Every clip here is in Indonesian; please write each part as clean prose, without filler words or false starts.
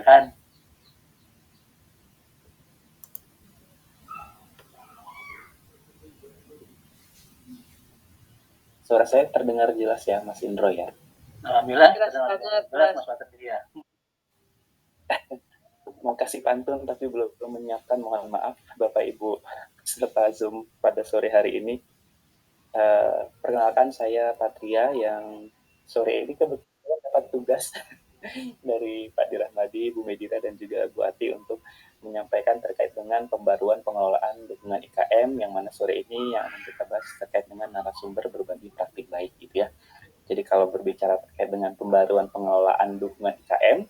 silakan. Suara saya terdengar jelas ya, Mas Indro ya? Alhamdulillah, Jelas banget, jelas Mas. Mas Patria. Mau kasih pantun tapi belum menyiapkan, mohon maaf Bapak Ibu peserta Zoom pada sore hari ini. Perkenalkan saya Patria yang sore ini kebetulan dapat tugas dari Pak Dirahmadi, Bu Medira, dan juga Bu Ati untuk menyampaikan terkait dengan pembaruan pengelolaan dukungan IKM, yang mana sore ini yang akan kita bahas terkait dengan narasumber berbagi praktik baik gitu ya. Jadi kalau berbicara terkait dengan pembaruan pengelolaan dukungan IKM,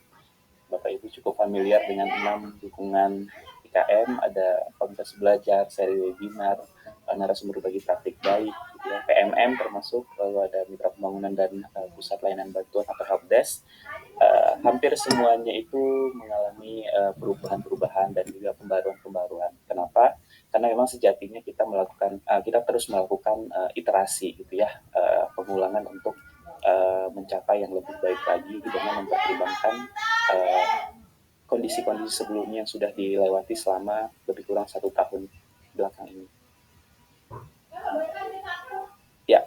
Bapak Ibu cukup familiar dengan 6 dukungan IKM, ada komunitas belajar, seri webinar, narasumber berbagi praktik baik, gitu ya, PMM termasuk, lalu ada mitra pembangunan dan pusat layanan bantuan atau helpdesk. Hampir semuanya itu mengalami perubahan-perubahan dan juga pembaruan-pembaruan. Kenapa? Karena memang sejatinya kita terus melakukan iterasi gitu ya, pengulangan untuk mencapai yang lebih baik lagi dengan mempertimbangkan kondisi-kondisi sebelumnya yang sudah dilewati selama lebih kurang 1 tahun belakang ini. Ya,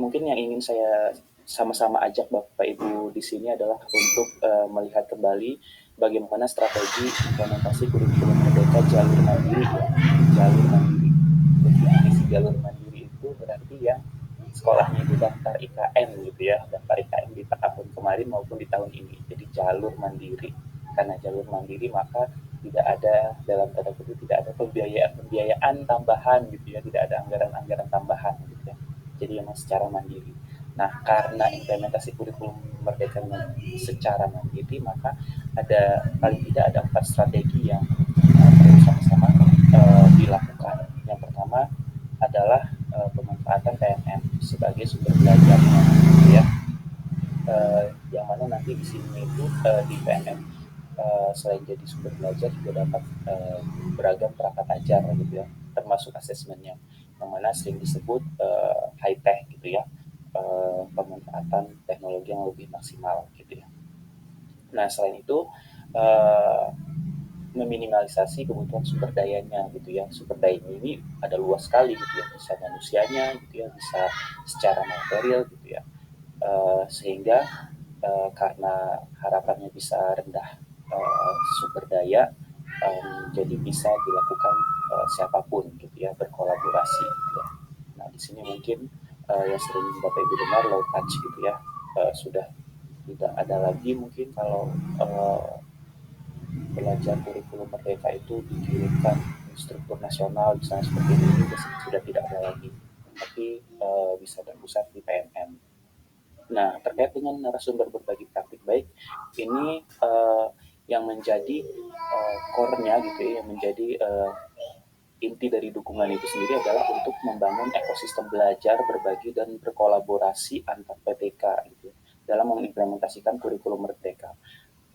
mungkin yang ingin saya sama-sama ajak Bapak Ibu di sini adalah untuk melihat kembali bagaimana strategi implementasi kurikulum merdeka jalur mandiri ya. Jalur mandiri. Definisi jalur mandiri itu berarti yang sekolahnya itu daftar IKM gitu ya, daftar IKM di tahun kemarin maupun di tahun ini. Jadi jalur mandiri. Karena jalur mandiri maka tidak ada, dalam tanda kutip, tidak ada pembiayaan tambahan gitu ya, tidak ada anggaran-anggaran tambahan gitu ya. Jadi memang secara mandiri. Nah, karena implementasi kurikulum merdeka secara mandiri, maka ada paling tidak ada 4 strategi yang perlu sama-sama dilakukan. Yang pertama adalah pemanfaatan PNM sebagai sumber belajar, gitu ya. Yang mana nanti di sini itu di PNM selain jadi sumber belajar juga dapat beragam perangkat ajar gitu ya, termasuk asesmennya, yang mana sering disebut high tech gitu ya, pemanfaatan teknologi yang lebih maksimal gitu ya. Nah selain itu meminimalisasi kebutuhan sumber dayanya gitu ya. Sumber dayanya ini ada luas sekali gitu ya, bisa manusianya gitu ya, bisa secara material gitu ya. Sehingga karena harapannya bisa rendah sumber daya, jadi bisa dilakukan siapapun gitu ya, berkolaborasi gitu ya. Nah di sini mungkin yang sering Bapak Ibu dengar low touch gitu ya, sudah tidak ada lagi mungkin kalau belajar kurikulum merdeka itu dikirimkan struktur nasional misalnya seperti ini, sudah tidak ada lagi, tapi bisa terpusat di PNM. Nah, terkait dengan narasumber berbagi praktik baik, ini yang menjadi core-nya gitu ya, yang menjadi inti dari dukungan itu sendiri adalah untuk membangun ekosistem belajar, berbagi, dan berkolaborasi antar PTK gitu, dalam mengimplementasikan kurikulum merdeka.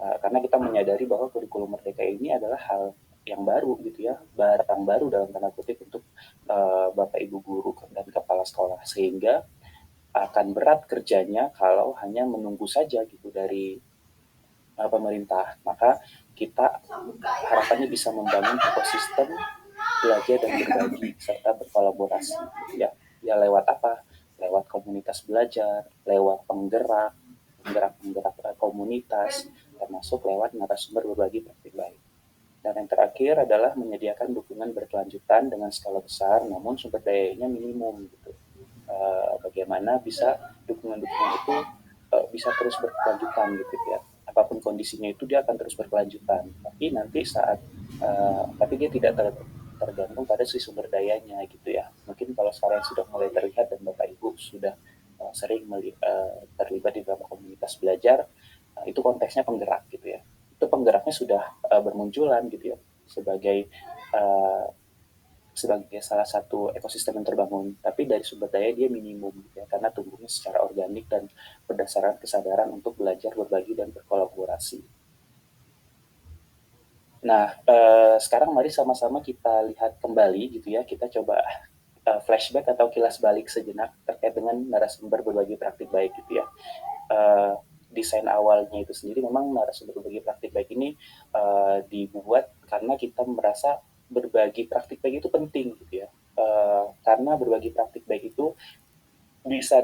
Karena kita menyadari bahwa kurikulum merdeka ini adalah hal yang baru gitu ya, barang baru dalam tanda kutip untuk Bapak Ibu guru dan kepala sekolah, sehingga akan berat kerjanya kalau hanya menunggu saja gitu dari pemerintah. Maka kita harapannya bisa membangun ekosistem belajar dan berbagi serta berkolaborasi gitu ya. Ya lewat apa? Lewat komunitas belajar, lewat penggerak komunitas, termasuk lewat narasumber berbagi praktik baik. Dan yang terakhir adalah menyediakan dukungan berkelanjutan dengan skala besar, namun sumber dayanya minimum gitu. Bagaimana bisa dukungan-dukungan itu bisa terus berkelanjutan gitu ya. Apapun kondisinya itu dia akan terus berkelanjutan. Tapi nanti tapi dia tidak tergantung pada si sumber dayanya gitu ya. Mungkin kalau sekarang sudah mulai terlihat dan Bapak Ibu sudah sering terlibat di dalam komunitas belajar, itu konteksnya penggerak gitu ya. Itu penggeraknya sudah bermunculan gitu ya, sebagai uh, sebagai salah satu ekosistem yang terbangun, tapi dari sumber daya dia minimum ya, karena tumbuhnya secara organik dan berdasarkan kesadaran untuk belajar, berbagi, dan berkolaborasi. Nah, sekarang mari sama-sama kita lihat kembali gitu ya, kita coba flashback atau kilas balik sejenak terkait dengan narasumber berbagi praktik baik gitu ya. Di desain awalnya itu sendiri memang narasumber berbagi praktik baik ini dibuat karena kita merasa berbagi praktik baik itu penting gitu ya. Karena berbagi praktik baik itu bisa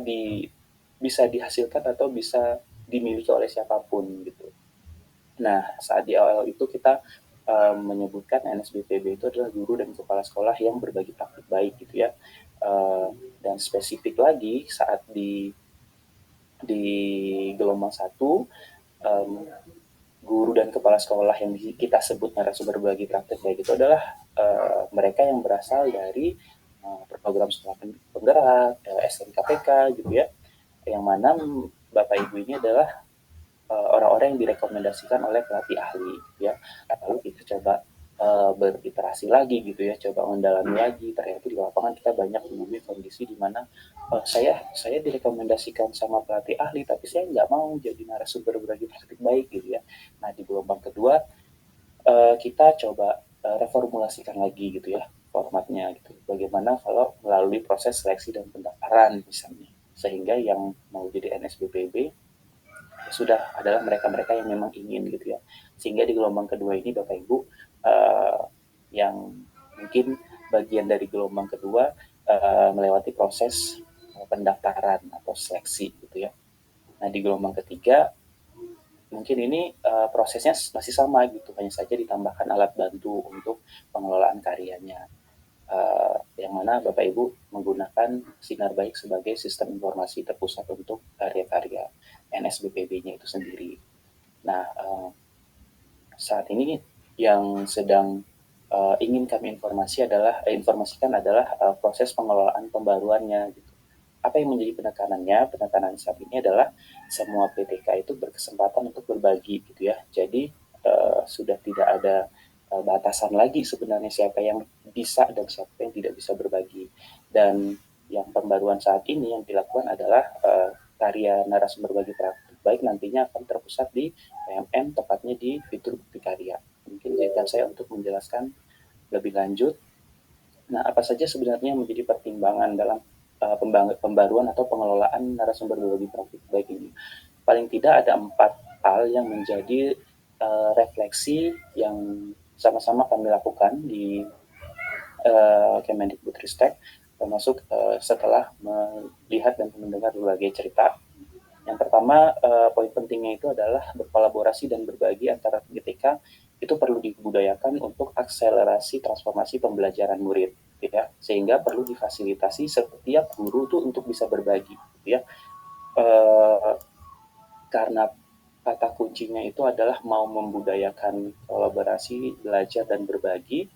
bisa dihasilkan atau bisa dimiliki oleh siapapun gitu. Nah, saat di awal itu kita menyebutkan NSBPB itu adalah guru dan kepala sekolah yang berbagi praktik baik gitu ya. Dan spesifik lagi saat di gelombang satu, um, guru dan kepala sekolah yang kita sebut narasumber berbagi praktik baik itu adalah mereka yang berasal dari program sekolah penggerak, SMKPK gitu ya, yang mana Bapak Ibu ini adalah orang-orang yang direkomendasikan oleh pelatih ahli ya. Lalu kita coba beriterasi lagi gitu ya, coba mendalami lagi. Ternyata di lapangan kita banyak menemui kondisi di mana saya direkomendasikan sama pelatih ahli tapi saya nggak mau jadi narasumber berbagi praktik baik gitu ya. Nah di gelombang kedua kita coba reformulasikan lagi gitu ya formatnya gitu. Bagaimana kalau melalui proses seleksi dan pendaftaran misalnya, sehingga yang mau jadi NSBPB sudah adalah mereka-mereka yang memang ingin gitu ya. Sehingga di gelombang kedua ini Bapak Ibu yang mungkin bagian dari gelombang kedua melewati proses pendaftaran atau seleksi gitu ya. Nah di gelombang ketiga mungkin ini prosesnya masih sama gitu, hanya saja ditambahkan alat bantu untuk pengelolaan karyanya. Yang mana Bapak Ibu menggunakan Sinar Baik sebagai sistem informasi terpusat untuk karya-karya NSBPB-nya itu sendiri. Nah, saat ini yang sedang ingin kami informasikan adalah proses pengelolaan pembaruannya. Gitu. Apa yang menjadi penekanannya? Penekanan saat ini adalah semua PTK itu berkesempatan untuk berbagi, gitu ya. Jadi sudah tidak ada batasan lagi sebenarnya siapa yang bisa dan siapa yang tidak bisa berbagi. Dan yang pembaruan saat ini yang dilakukan adalah karya narasumber berbagi praktik baik nantinya akan terpusat di PMM, tepatnya di fitur bukti karya. Mungkin izinkan saya untuk menjelaskan lebih lanjut. Nah, apa saja sebenarnya yang menjadi pertimbangan dalam pembaruan atau pengelolaan narasumber berbagi praktik baik ini? Paling tidak ada 4 hal yang menjadi refleksi yang sama-sama kami lakukan di Kemendikbudristek, termasuk setelah melihat dan mendengar berbagai cerita. Yang pertama, poin pentingnya itu adalah berkolaborasi dan berbagi antara GTK itu perlu dibudayakan untuk akselerasi transformasi pembelajaran murid, gitu ya. Sehingga perlu difasilitasi setiap guru tuh untuk bisa berbagi, gitu ya. Karena kata kuncinya itu adalah mau membudayakan kolaborasi, belajar dan berbagi,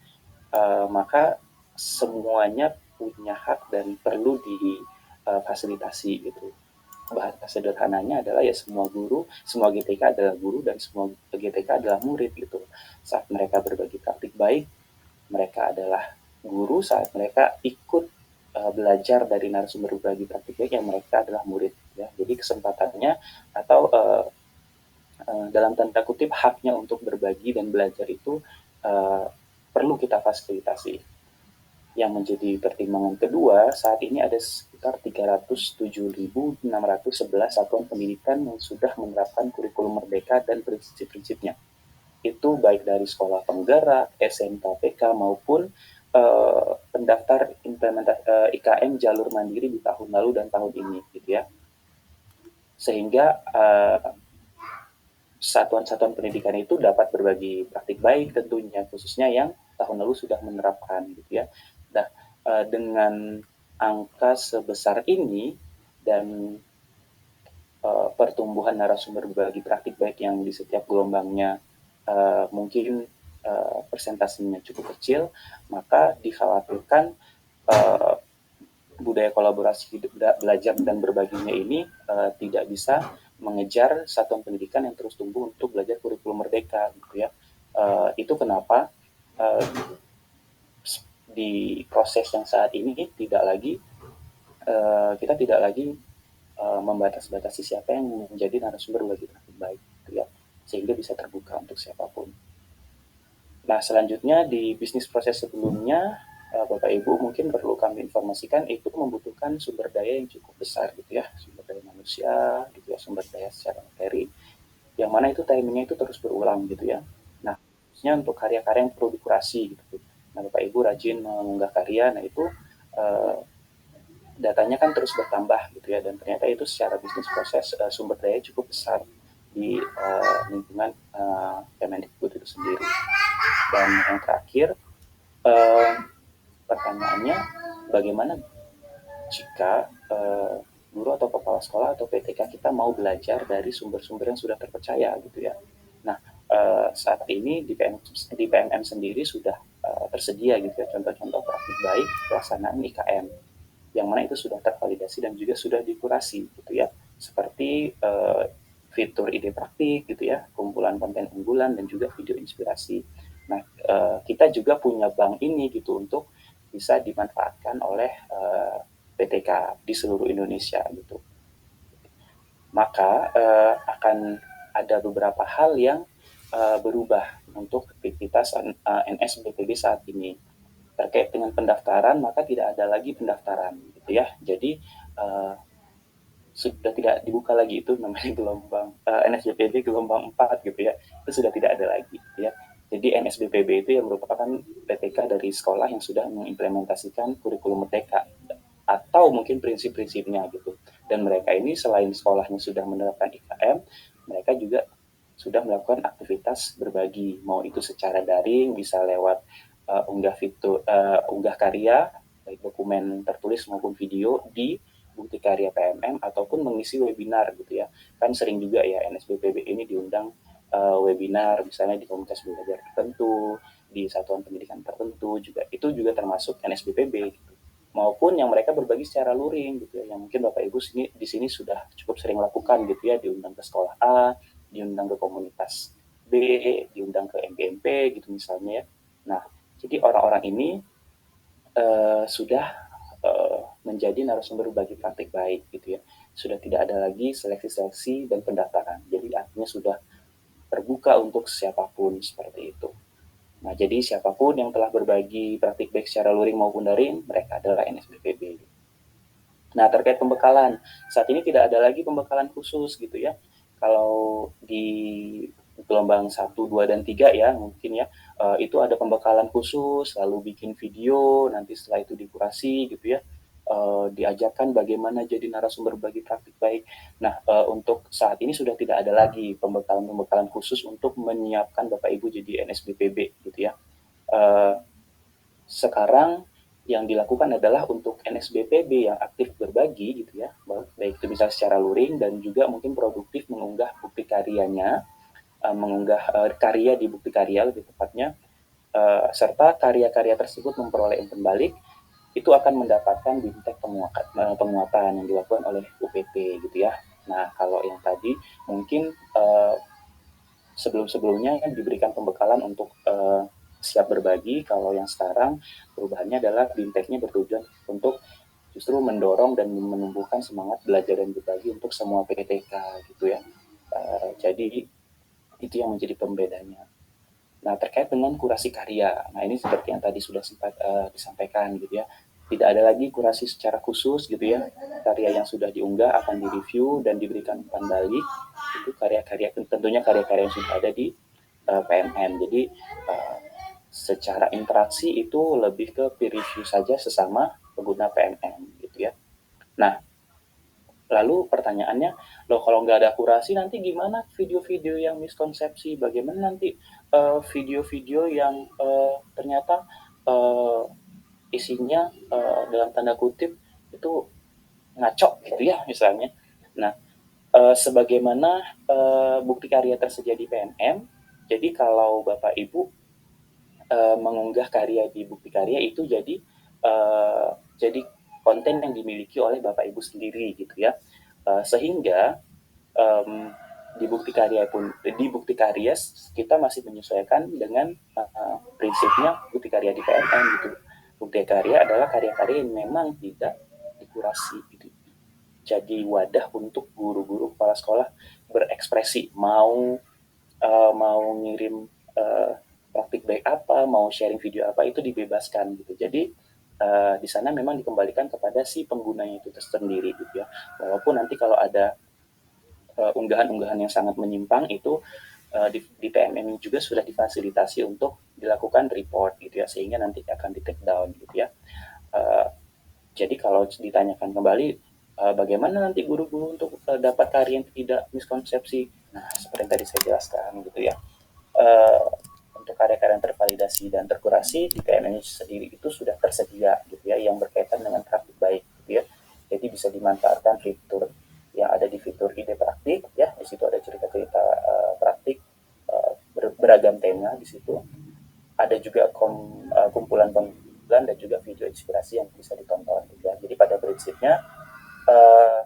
maka semuanya punya hak dan perlu difasilitasi gitu. Bahasa sederhananya adalah ya semua guru, semua GTK adalah guru dan semua GTK adalah murid gitu. Saat mereka berbagi praktik baik, mereka adalah guru. Saat mereka ikut belajar dari narasumber berbagi praktik baik, yang mereka adalah murid. Ya. Jadi kesempatannya atau dalam tanda kutip haknya untuk berbagi dan belajar itu perlu kita fasilitasi. Yang menjadi pertimbangan kedua, saat ini ada sekitar 307.611 satuan pendidikan yang sudah menerapkan kurikulum merdeka dan prinsip-prinsipnya. Itu baik dari sekolah penggerak, SMKPK maupun pendaftar IKM jalur mandiri di tahun lalu dan tahun ini, gitu ya. Sehingga satuan-satuan pendidikan itu dapat berbagi praktik baik tentunya, khususnya yang tahun lalu sudah menerapkan, gitu ya. Nah, dengan angka sebesar ini dan pertumbuhan narasumber berbagi praktik baik yang di setiap gelombangnya mungkin persentasenya cukup kecil, maka dikhawatirkan budaya kolaborasi belajar dan berbaginya ini tidak bisa mengejar satuan pendidikan yang terus tumbuh untuk belajar kurikulum merdeka, gitu ya. Itu kenapa di proses yang saat ini kita tidak lagi membatas-batasi siapa yang menjadi narasumber berbagi praktik baik, gitu ya, sehingga bisa terbuka untuk siapapun. Nah, selanjutnya di bisnis proses sebelumnya, Bapak Ibu mungkin perlu kami informasikan itu membutuhkan sumber daya yang cukup besar, gitu ya, sumber daya manusia, gitu gitu ya, sumber daya secara materi, yang mana itu timingnya itu terus berulang gitu ya. Nah, khususnya untuk karya-karya yang perlu dikurasi gitu. Nah, Bapak Ibu rajin mengunggah karya, nah itu uh, datanya kan terus bertambah gitu ya, dan ternyata itu secara bisnis proses sumber daya cukup besar di lingkungan Kemendikbud itu sendiri. Dan yang terakhir, uh, pertanyaannya bagaimana jika guru atau kepala sekolah atau PTK kita mau belajar dari sumber-sumber yang sudah terpercaya gitu ya. Nah, saat ini di PMM sendiri sudah tersedia gitu ya contoh-contoh praktik baik pelaksanaan IKM yang mana itu sudah tervalidasi dan juga sudah dikurasi gitu ya, seperti fitur ide praktik gitu ya, kumpulan konten unggulan dan juga video inspirasi. Nah, kita juga punya bank ini gitu untuk bisa dimanfaatkan oleh PTK di seluruh Indonesia gitu. Maka akan ada beberapa hal yang berubah untuk aktivitas NSBPB saat ini. Terkait dengan pendaftaran, maka tidak ada lagi pendaftaran gitu ya. Jadi sudah tidak dibuka lagi itu namanya gelombang NSBPB gelombang 4 gitu ya. Itu sudah tidak ada lagi gitu ya. Jadi NSBPB itu yang merupakan PTK dari sekolah yang sudah mengimplementasikan kurikulum merdeka atau mungkin prinsip-prinsipnya gitu. Dan mereka ini selain sekolahnya sudah menerapkan IKM, mereka juga sudah melakukan aktivitas berbagi, mau itu secara daring bisa lewat unggah karya baik dokumen tertulis maupun video di Bukti Karya PMM ataupun mengisi webinar gitu ya. Kan sering juga ya NSBPB ini diundang webinar misalnya di komunitas belajar tertentu, di satuan pendidikan tertentu juga. Itu juga termasuk NSBPB gitu. Maupun yang mereka berbagi secara luring gitu ya. Yang mungkin Bapak Ibu di sini sudah cukup sering lakukan gitu ya, diundang ke sekolah A, diundang ke komunitas B, diundang ke MGMP gitu misalnya ya. Nah, jadi orang-orang ini sudah menjadi narasumber bagi praktik baik gitu ya. Sudah tidak ada lagi seleksi-seleksi dan pendaftaran. Jadi artinya sudah terbuka untuk siapapun seperti itu. Nah, jadi siapapun yang telah berbagi praktik baik secara luring maupun daring, mereka adalah NSBPB. Nah, terkait pembekalan, saat ini tidak ada lagi pembekalan khusus gitu ya. Kalau di gelombang 1, 2, dan 3 ya mungkin ya, itu ada pembekalan khusus, lalu bikin video, nanti setelah itu dikurasi gitu ya, diajarkan bagaimana jadi narasumber bagi praktik baik. Nah, untuk saat ini sudah tidak ada lagi pembekalan-pembekalan khusus untuk menyiapkan Bapak Ibu jadi NSBPB gitu ya. Sekarang yang dilakukan adalah untuk NSBPB yang aktif berbagi gitu ya, baik itu bisa secara luring dan juga mungkin produktif mengunggah bukti karyanya, mengunggah karya di bukti karya lebih tepatnya, serta karya-karya tersebut memperoleh umpan balik, itu akan mendapatkan bimtek penguatan yang dilakukan oleh UPT gitu ya. Nah, kalau yang tadi mungkin sebelum-sebelumnya kan diberikan pembekalan untuk siap berbagi, kalau yang sekarang perubahannya adalah bimteknya bertujuan untuk justru mendorong dan menumbuhkan semangat belajar dan berbagi untuk semua PTK gitu ya. Jadi itu yang menjadi pembedanya. Nah, terkait dengan kurasi karya, nah ini seperti yang tadi sudah sempat disampaikan gitu ya. Tidak ada lagi kurasi secara khusus gitu ya. Karya yang sudah diunggah akan direview dan diberikan umpan balik. Itu karya-karya tentunya karya-karya yang sudah ada di PMM. Jadi secara interaksi itu lebih ke peer review saja sesama pengguna PMM gitu ya. Nah, lalu pertanyaannya, loh kalau nggak ada kurasi nanti gimana video-video yang miskonsepsi? Bagaimana nanti video-video yang ternyata uh, isinya dalam tanda kutip itu ngaco gitu ya misalnya. Nah, sebagaimana bukti karya tersedia di PMM, jadi kalau Bapak Ibu mengunggah karya di bukti karya itu jadi konten yang dimiliki oleh Bapak Ibu sendiri gitu ya. Sehingga um, di bukti karya kita masih menyesuaikan dengan prinsipnya bukti karya di PMM gitu. Bukti karya adalah karya-karya yang memang tidak dikurasi gitu. Jadi wadah untuk guru-guru kepala sekolah berekspresi, mau ngirim praktik baik apa, mau sharing video apa itu dibebaskan gitu. Jadi di sana memang dikembalikan kepada si penggunanya itu tersendiri gitu ya. Walaupun nanti kalau ada unggahan-unggahan yang sangat menyimpang itu di PMM juga sudah difasilitasi untuk dilakukan report gitu ya, sehingga nanti akan di take down gitu ya. Uh, jadi kalau ditanyakan kembali bagaimana nanti guru-guru untuk dapat karya yang tidak miskonsepsi, nah seperti yang tadi saya jelaskan gitu ya. Uh, untuk karya-karya yang tervalidasi dan terkurasi di PMM sendiri itu sudah tersedia gitu ya, yang berkaitan dengan praktik baik gitu ya. Jadi bisa dimanfaatkan fitur yang ada di fitur ide praktik ya, di situ ada cerita-cerita praktik beragam tema di situ. Ada juga kumpulan-kumpulan dan juga video inspirasi yang bisa ditonton gitu ya. Jadi pada prinsipnya uh,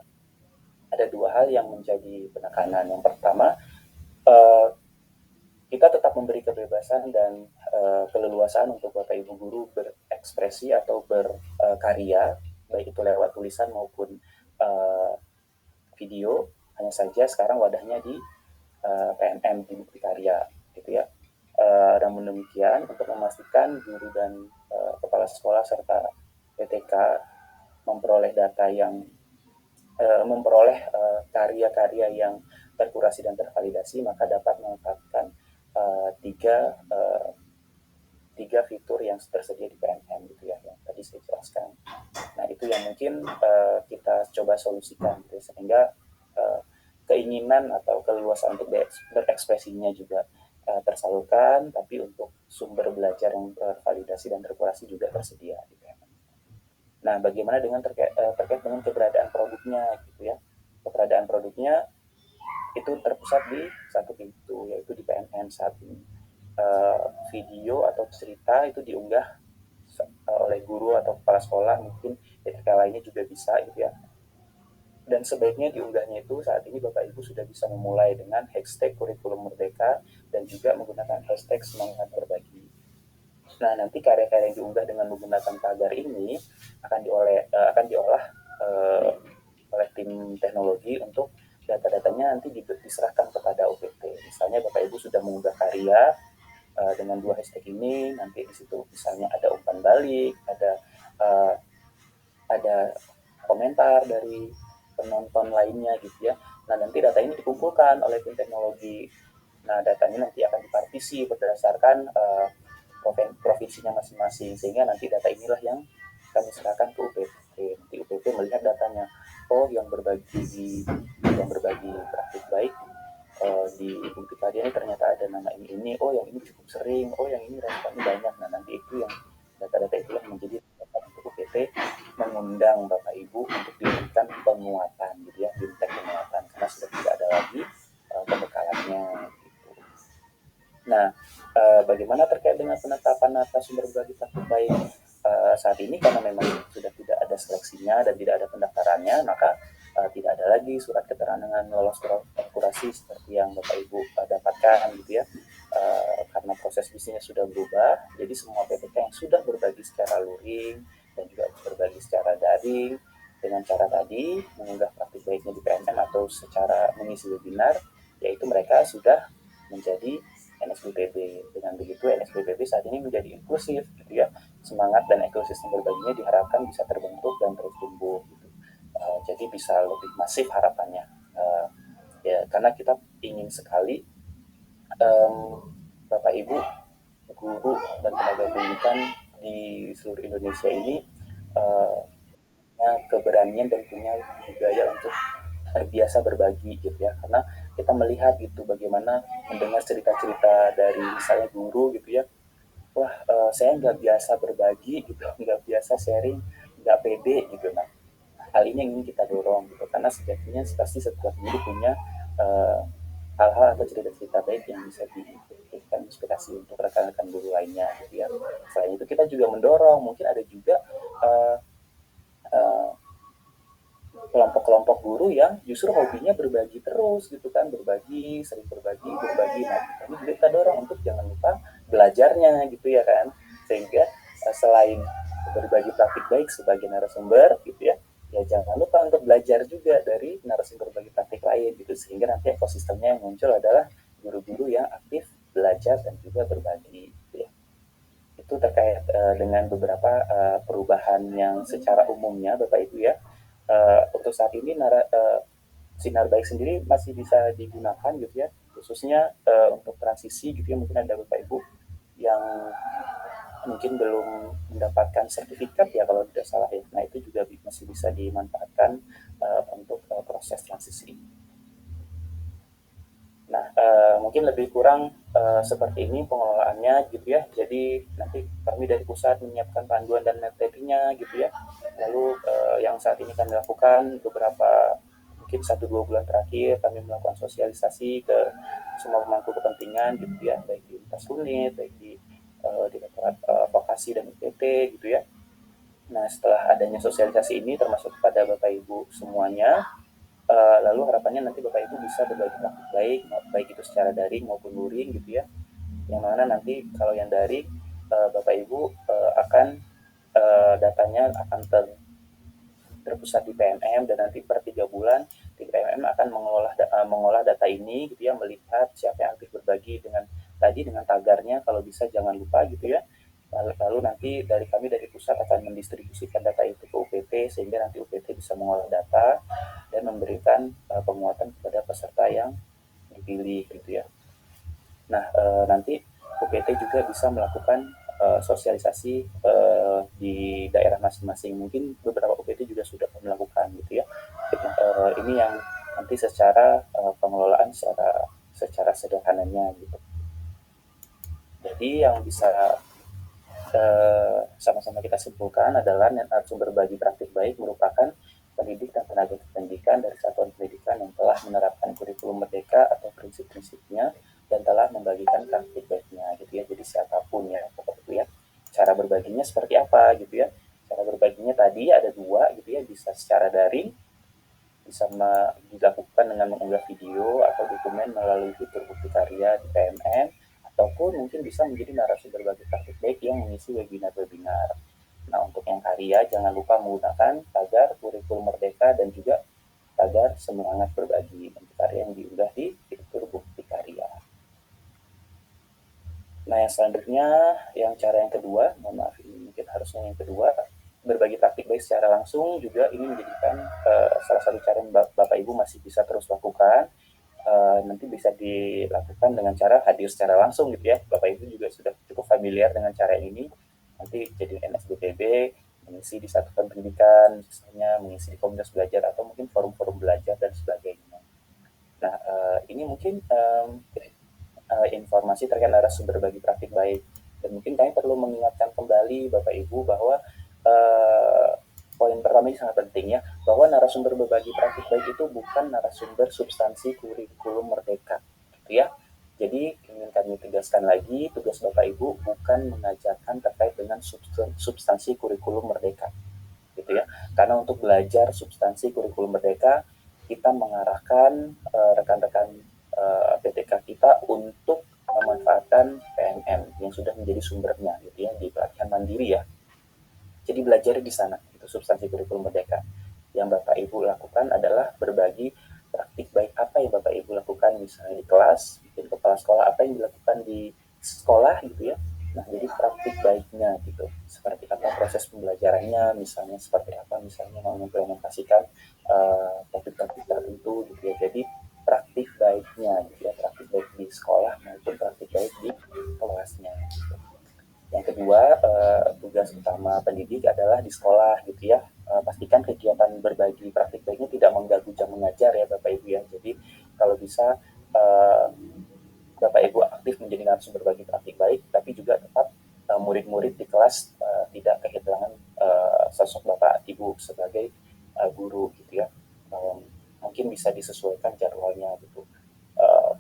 ada dua hal yang menjadi penekanan. Yang pertama, uh, kita tetap memberi kebebasan dan keleluasaan untuk Bapak Ibu guru berekspresi atau berkarya, baik itu lewat tulisan maupun uh, video. Hanya saja sekarang wadahnya di PNM, di Bukti Karya gitu ya. Namun demikian, untuk memastikan guru dan kepala sekolah serta PTK memperoleh data yang karya-karya yang terkurasi dan tervalidasi, maka dapat memanfaatkan tiga tiga fitur yang tersedia di PNM gitu ya, yang tadi saya jelaskan. Nah itu yang mungkin kita coba solusikan gitu ya, sehingga uh, keinginan atau keleluasan untuk berekspresinya juga tersalurkan, tapi untuk sumber belajar yang tervalidasi dan terkurasi juga tersedia di PNM. Nah bagaimana dengan terkait dengan keberadaan produknya gitu ya. Keberadaan produknya itu terpusat di satu pintu, yaitu di PNN saat ini. Video atau cerita itu diunggah oleh guru atau kepala sekolah, mungkin etika lainnya juga bisa gitu ya. Dan sebaiknya diunggahnya itu saat ini Bapak Ibu sudah bisa memulai dengan hashtag kurikulum merdeka dan juga menggunakan hashtag semangat berbagi. Nah nanti karya-karya yang diunggah dengan menggunakan tagar ini akan diolah uh, oleh tim teknologi untuk data-datanya nanti diserahkan kepada UPT. Misalnya Bapak Ibu sudah mengunggah karya dengan dua hashtag ini, nanti di situ misalnya ada umpan balik, uh, ada komentar dari penonton lainnya gitu ya. Nah nanti data ini dikumpulkan oleh tim teknologi. Nah datanya nanti akan dipartisi berdasarkan provinsinya masing-masing, sehingga nanti data inilah yang kami serahkan ke UPT. Nanti UPT melihat datanya, oh yang berbagi praktik baik di Bukti Karya ini ternyata ada nama ini, oh yang ini cukup sering, oh yang ini responnya banyak. Nah nanti itu yang data-data itulah menjadi data untuk UPT mengundang Bapak Ibu untuk diberikan penguatan gitu ya, bintang penguatan, karena sudah tidak ada lagi pembekalannya gitu. Nah, bagaimana terkait dengan penetapan narasumber berbagi praktik baik saat ini, karena memang sudah tidak ada seleksinya dan tidak ada pendaftarannya, maka tidak ada lagi surat keterangan lolos kurasi seperti yang Bapak Ibu dapatkan gitu ya. Karena proses bisnisnya sudah berubah, jadi semua PTK yang sudah berbagi secara luring dan juga berbagi secara daring dengan cara tadi mengunggah praktik baiknya di PNM atau secara mengisi webinar, yaitu mereka sudah menjadi NSBPB. Dengan begitu NSBPB saat ini menjadi inklusif gitu ya. Semangat dan ekosistem berbaginya diharapkan bisa terbentuk dan terus tumbuh gitu. Jadi bisa lebih masif harapannya. Ya karena kita ingin sekali Bapak Ibu guru dan tenaga pendidikan di seluruh Indonesia ini uh, punya keberanian dan punya budaya untuk terbiasa berbagi gitu ya, karena kita melihat gitu bagaimana mendengar cerita-cerita dari misalnya guru gitu ya, wah saya nggak biasa berbagi gitu, nggak biasa sharing, nggak pede gitu. Nah hal ini yang ingin kita dorong gitu, karena sejatinya pasti setiap guru punya uh, hal-hal atau cerita-cerita baik yang bisa diberikan inspirasi untuk rekan-rekan guru lainnya gitu ya. Selain itu kita juga mendorong, mungkin ada juga uh, uh, kelompok-kelompok guru yang justru hobinya berbagi terus gitu kan, berbagi, sering berbagi. Nah ini juga kita dorong untuk jangan lupa belajarnya gitu ya kan, sehingga selain berbagi praktik baik sebagai narasumber gitu ya, ya jangan lupa untuk belajar juga dari narasumber berbagi praktik lain gitu, sehingga nanti ekosistemnya yang muncul adalah guru-guru yang aktif belajar dan juga berbagi gitu ya. Itu terkait dengan beberapa perubahan yang secara umumnya Bapak Ibu ya. Untuk saat ini Sinar Baik sendiri masih bisa digunakan gitu ya, khususnya untuk transisi gitu ya, mungkin ada Bapak Ibu yang mungkin belum mendapatkan sertifikat ya kalau tidak salah ya. Nah itu juga masih bisa dimanfaatkan untuk proses transisi. Nah, mungkin lebih kurang seperti ini pengelolaannya gitu ya. Jadi nanti kami dari pusat menyiapkan panduan dan materinya gitu ya. Lalu yang saat ini kami lakukan beberapa mungkin 1-2 bulan terakhir kami melakukan sosialisasi ke semua pemangku kepentingan gitu ya, baik di lintas unit, baik di Direktorat Vokasi dan UPT gitu ya. Nah, setelah adanya sosialisasi ini termasuk kepada Bapak Ibu semuanya, lalu harapannya nanti Bapak Ibu bisa berbagi praktik baik, baik itu secara daring maupun luring gitu ya. Yang mana nanti kalau yang daring, Bapak Ibu akan datanya akan terpusat di PMM dan nanti per 3 bulan di PMM akan mengolah data ini gitu ya, melihat siapa yang aktif berbagi dengan tagarnya, kalau bisa jangan lupa gitu ya. Lalu nanti kami dari pusat akan mendistribusikan data itu ke UPT sehingga nanti UPT bisa mengolah data dan memberikan penguatan kepada peserta yang dipilih gitu ya. Nah, nanti UPT juga bisa melakukan sosialisasi di daerah masing-masing. Mungkin beberapa UPT juga sudah melakukan gitu ya. Ini yang nanti secara pengelolaan secara sederhananya gitu. Jadi yang bisa sama-sama kita simpulkan adalah narasumber berbagi praktik baik merupakan pendidik dan tenaga pendidikan dari satuan pendidikan yang telah menerapkan kurikulum merdeka atau prinsip-prinsipnya dan telah membagikan praktik baiknya gitu ya. Jadi siapapun ya pokoknya itu ya. Cara berbaginya seperti apa gitu ya. Cara berbaginya tadi ada dua gitu ya, bisa secara daring, bisa dilakukan dengan mengunggah video atau dokumen melalui fitur bukti karya di PMN, ataupun mungkin bisa menjadi narasumber berbagi praktik baik yang mengisi webinar-webinar. Nah, untuk yang karya, jangan lupa menggunakan tagar kurikulum merdeka dan juga tagar semangat berbagi untuk karya yang diunggah di fitur bukti karya. Nah, yang selanjutnya, cara yang kedua, mohon maaf ini mungkin harusnya yang kedua, berbagi praktik baik secara langsung juga ini menjadikan salah satu cara yang Bapak Ibu masih bisa terus lakukan. Nanti bisa dilakukan dengan cara hadir secara langsung gitu ya. Bapak Ibu juga sudah cukup familiar dengan cara ini. Nanti jadi NSBPB, mengisi di satuan pendidikan, misalnya mengisi di komunitas belajar atau mungkin forum-forum belajar dan sebagainya. Nah, ini mungkin informasi terkait narasumber bagi praktik baik. Dan mungkin kami perlu mengingatkan kembali Bapak Ibu bahwa uh, poin pertama ini sangat penting ya, bahwa narasumber berbagi praktik baik itu bukan narasumber substansi kurikulum merdeka gitu ya. Jadi ingin kami tegaskan lagi, tugas Bapak Ibu bukan mengajarkan terkait dengan substansi kurikulum merdeka gitu ya. Karena untuk belajar substansi kurikulum merdeka, kita mengarahkan rekan-rekan PTK kita untuk memanfaatkan PNM yang sudah menjadi sumbernya gitu ya, di pelatihan mandiri ya. Jadi belajar di sana itu substansi kurikulum merdeka. Yang Bapak Ibu lakukan adalah berbagi praktik baik apa yang Bapak Ibu lakukan misalnya di kelas, bikin kepala sekolah apa yang dilakukan di sekolah gitu ya. Nah, jadi praktik baiknya gitu. Seperti apa proses pembelajarannya, misalnya seperti apa misalnya mengimplementasikan topik-topik tertentu gitu ya. Jadi praktik baiknya gitu ya, praktik baik di sekolah maupun praktik baik di kelasnya gitu. Yang kedua, tugas utama pendidik adalah di sekolah gitu ya. Pastikan kegiatan berbagi praktik baiknya tidak mengganggu jam mengajar ya Bapak Ibu ya. Jadi kalau bisa eh, Bapak Ibu aktif menjadi narasumber berbagi praktik baik, tapi juga tetap murid-murid di kelas tidak kehilangan sosok Bapak Ibu sebagai guru gitu ya. Mungkin bisa disesuaikan jadwalnya gitu.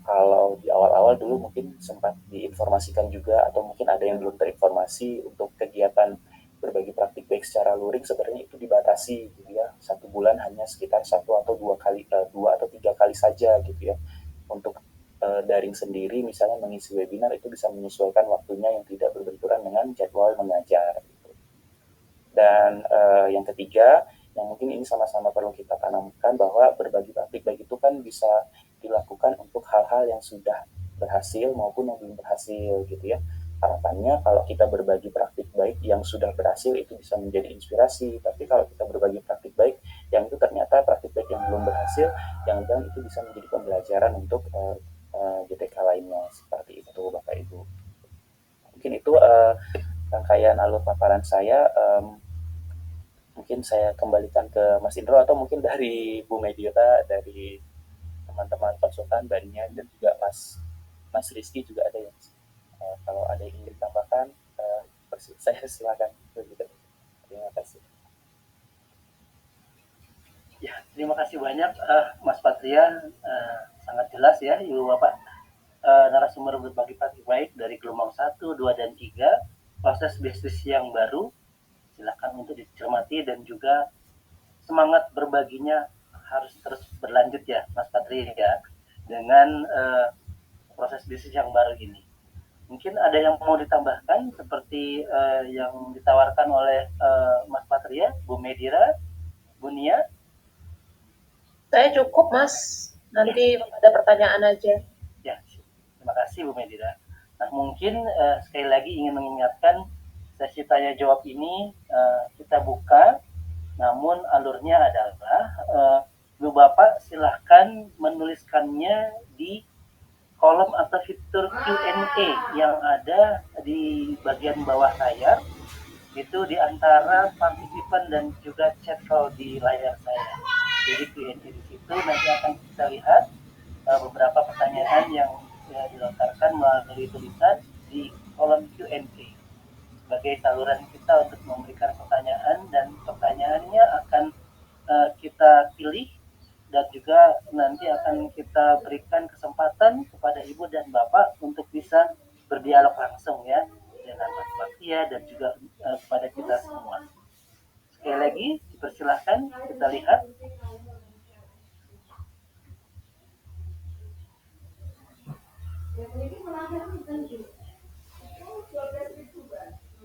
Kalau di awal-awal dulu mungkin sempat diinformasikan juga atau mungkin ada yang belum terinformasi untuk kegiatan berbagi praktik baik secara luring, sebenarnya itu dibatasi gitu ya, 1 bulan hanya sekitar 1 atau 2 kali, 2 atau 3 kali saja gitu ya. Untuk daring sendiri misalnya mengisi webinar itu bisa menyesuaikan waktunya yang tidak berbenturan dengan jadwal mengajar gitu. Dan yang ketiga, yang mungkin ini sama-sama perlu kita tanamkan, bahwa berbagi praktik baik itu kan bisa dilakukan untuk hal-hal yang sudah berhasil maupun yang belum berhasil gitu ya. Harapannya kalau kita berbagi praktik baik yang sudah berhasil itu bisa menjadi inspirasi, tapi kalau kita berbagi praktik baik yang itu ternyata praktik baik yang belum berhasil, jangan-jangan itu bisa menjadi pembelajaran untuk GTK lainnya. Seperti itu Bapak Ibu. Mungkin itu rangkaian alur paparan saya. Mungkin saya kembalikan ke Mas Indro atau mungkin dari Bu Medira, dari teman-teman konsultan, Mbak dan juga Mas Rizky juga ada yang kalau ada yang ingin ditambahkan, saya silakan. Terima kasih. Ya, terima kasih banyak Mas Patria, sangat jelas ya Ibu Bapak, narasumber berbagi praktik baik dari gelombang 1, 2, dan 3, proses bisnis yang baru, silakan untuk dicermati dan juga semangat berbaginya harus terus berlanjut ya Mas Patria ya, dengan proses bisnis yang baru ini. Mungkin ada yang mau ditambahkan seperti yang ditawarkan oleh Mas Patria, Bu Medira, Bu Nia? Saya cukup, Mas. Nanti ada pertanyaan aja. Ya, terima kasih Bu Medira. Nah, mungkin sekali lagi ingin mengingatkan sesi tanya jawab ini kita buka, namun alurnya adalah Bu Bapak silahkan menuliskannya di kolom atau fitur Q&A yang ada di bagian bawah layar, itu di antara partisipan dan juga chat kalau di layar saya. Jadi Q&A di situ nanti akan kita lihat beberapa pertanyaan yang dilontarkan melalui tulisan di kolom Q&A sebagai saluran kita untuk memberikan pertanyaan, dan pertanyaannya akan kita pilih dan juga nanti akan kita berikan kesempatan kepada Ibu dan Bapak untuk bisa berdialog langsung ya dengan Mas Baktia dan juga kepada kita semua. Sekali lagi dipersilahkan, kita lihat.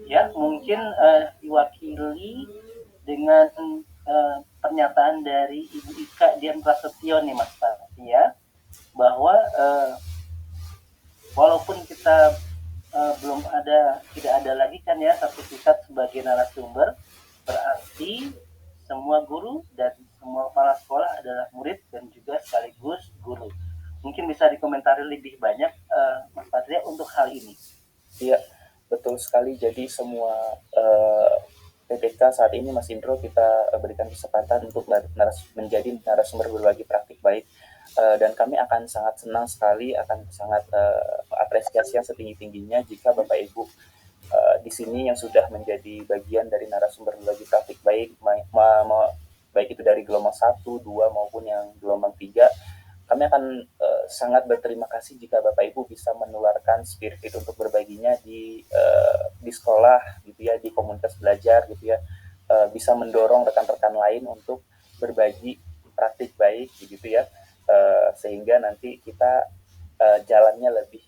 Ya, mungkin diwakili dengan pernyataan dari Ibu Ika Dian Prasetyo nih Mas ya, bahwa walaupun kita tidak ada lagi kan ya sertifikat sebagai narasumber, berarti semua guru dan semua kepala sekolah adalah murid dan juga sekaligus guru. Mungkin bisa dikomentari lebih banyak Mas Patria untuk hal ini. Iya, betul sekali. Jadi semua PPK saat ini Mas Indro kita berikan kesempatan untuk menjadi narasumber berbagi praktik baik, dan kami akan sangat senang sekali, akan sangat apresiasi yang setinggi-tingginya jika Bapak Ibu di sini yang sudah menjadi bagian dari narasumber berbagi praktik baik, baik itu dari gelombang 1, 2 maupun yang gelombang 3, kami akan sangat berterima kasih jika Bapak Ibu bisa menularkan spirit untuk berbaginya di sekolah gitu ya, di komunitas belajar gitu ya, bisa mendorong rekan-rekan lain untuk berbagi praktik baik gitu ya, sehingga nanti kita jalannya lebih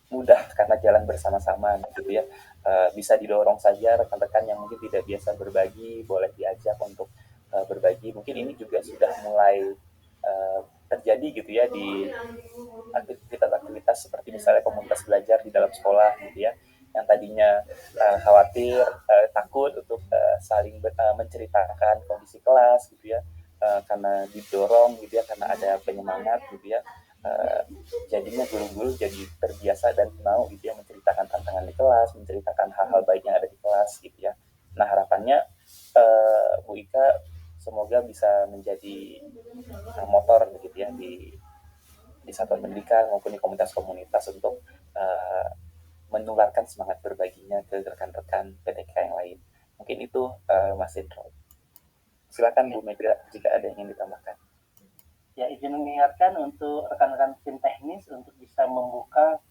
mudah karena jalan bersama-sama gitu ya. Bisa didorong saja rekan-rekan yang mungkin tidak biasa berbagi, boleh diajak untuk berbagi. Mungkin ini juga sudah mulai terjadi gitu ya di aktivitas-aktivitas seperti misalnya komunitas belajar di dalam sekolah gitu ya, yang tadinya khawatir, takut untuk saling menceritakan kondisi kelas gitu ya, karena didorong gitu ya, karena ada penyemangat gitu ya, jadinya guru-guru jadi terbiasa dan mau gitu ya menceritakan tantangan di kelas, menceritakan hal-hal baik yang ada di kelas gitu ya. Nah harapannya Bu Ika semoga bisa menjadi motor begitu ya di satuan pendidikan maupun di komunitas-komunitas untuk menularkan semangat berbaginya ke rekan-rekan PTK yang lain. Mungkin itu Mas Indro. Silakan Bu Medra jika ada yang ingin ditambahkan. Ya, izin mengingatkan untuk rekan-rekan tim teknis untuk bisa membuka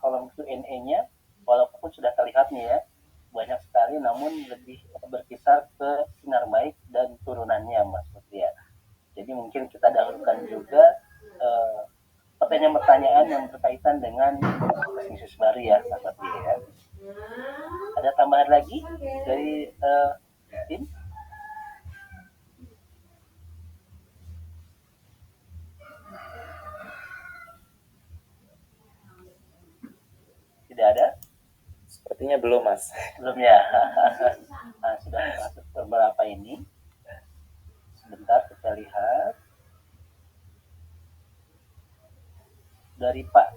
kolom Q&A-nya, walaupun sudah terlihat nih ya banyak sekali, namun lebih berkisar ke sinar baik dan turunannya Mas Putri ya. Jadi mungkin kita dahulukan juga pertanyaan-pertanyaan yang berkaitan dengan bisnis baru ya Mas Putri ya. Ada tambahan lagi dari tim? Tidak ada? Sepertinya belum Mas. Belum ya. Nah, sudah masuk beberapa ini. sebentar kita lihat dari Pak